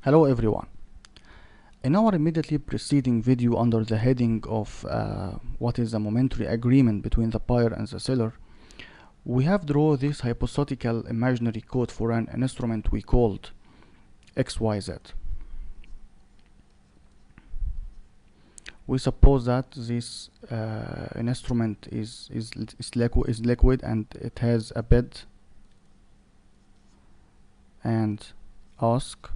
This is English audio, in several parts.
Hello everyone. In our immediately preceding video under the heading of what is a momentary agreement between the buyer and the seller, we have drawn this hypothetical imaginary code for an instrument we called XYZ. We suppose that this instrument is liquid and it has a bid and ask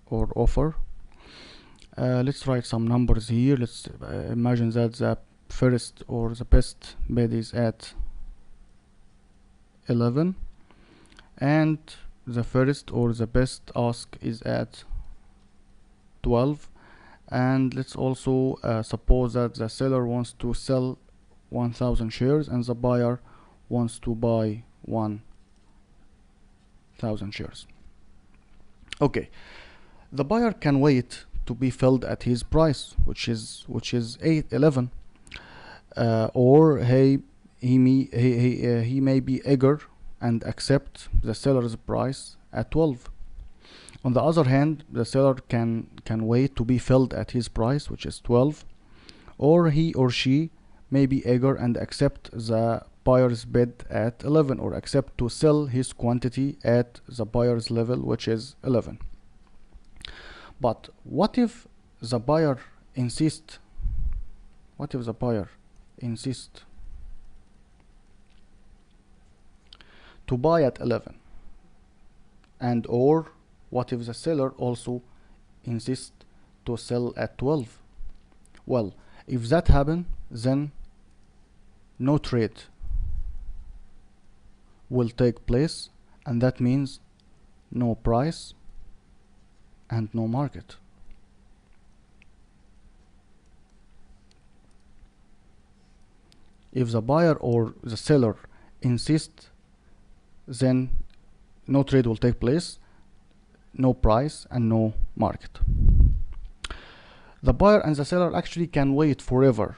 or offer. Let's write some numbers here. Let's imagine that the first or the best bid is at 11 and the first or the best ask is at 12, and let's also suppose that the seller wants to sell 1000 shares and the buyer wants to buy 1000 shares. Okay, the buyer can wait to be filled at his price, which is 11, or he may be eager and accept the seller's price at 12. On the other hand, the seller can wait to be filled at his price, which is 12, or he or she may be eager and accept the buyer's bid at 11, or accept to sell his quantity at the buyer's level, which is 11. But what if the buyer insists? What if the buyer insists to buy at 11? And or what if the seller also insists to sell at 12? Well, if that happens, then no trade will take place, and that means no price and no market. If the buyer or the seller insists, then no trade will take place, no price and no market. The buyer and the seller actually can wait forever,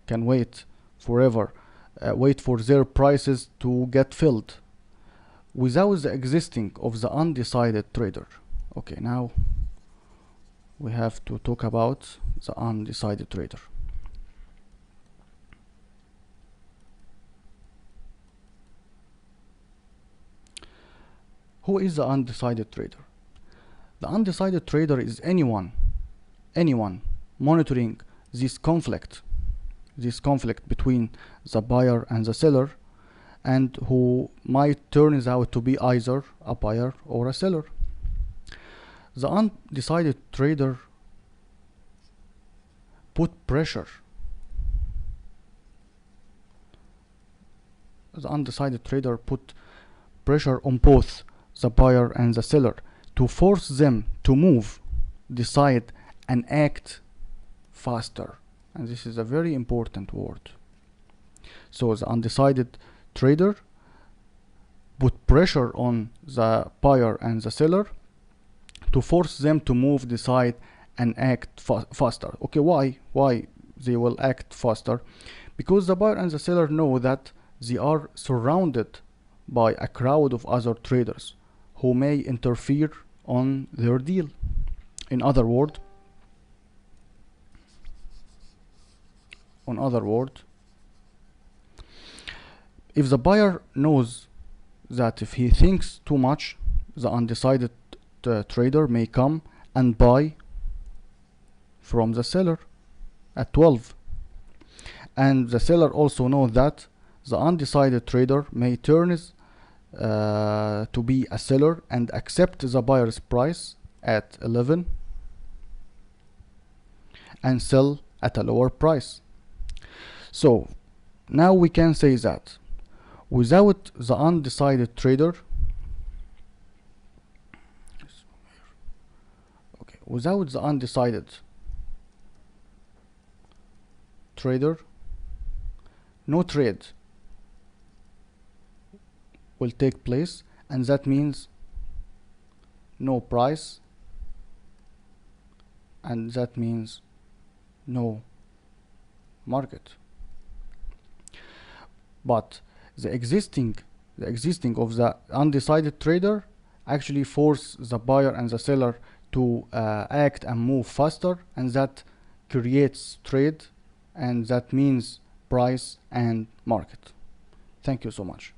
wait for their prices to get filled without the existing of the undecided trader. Okay, now we have to talk about the undecided trader. Who is the undecided trader? The undecided trader is anyone monitoring this conflict between the buyer and the seller, and who might turn out to be either a buyer or a seller. The undecided trader put pressure. The undecided trader put pressure on both the buyer and the seller to force them to move, decide, and act faster. And this is a very important word. So the undecided trader put pressure on the buyer and the seller to force them to move, decide, and act faster. Okay, why they will act faster? Because the buyer and the seller know that they are surrounded by a crowd of other traders who may interfere on their deal. In other words, if the buyer knows that if he thinks too much, the undecided trader may come and buy from the seller at 12, and the seller also knows that the undecided trader may turn to be a seller and accept the buyer's price at 11 and sell at a lower price. So now we can say that without the undecided trader, without the undecided trader, no trade will take place, and that means no price, and that means no market. But the existing of the undecided trader actually force the buyer and the seller to act and move faster, and that creates trade, and that means price and market. Thank you so much.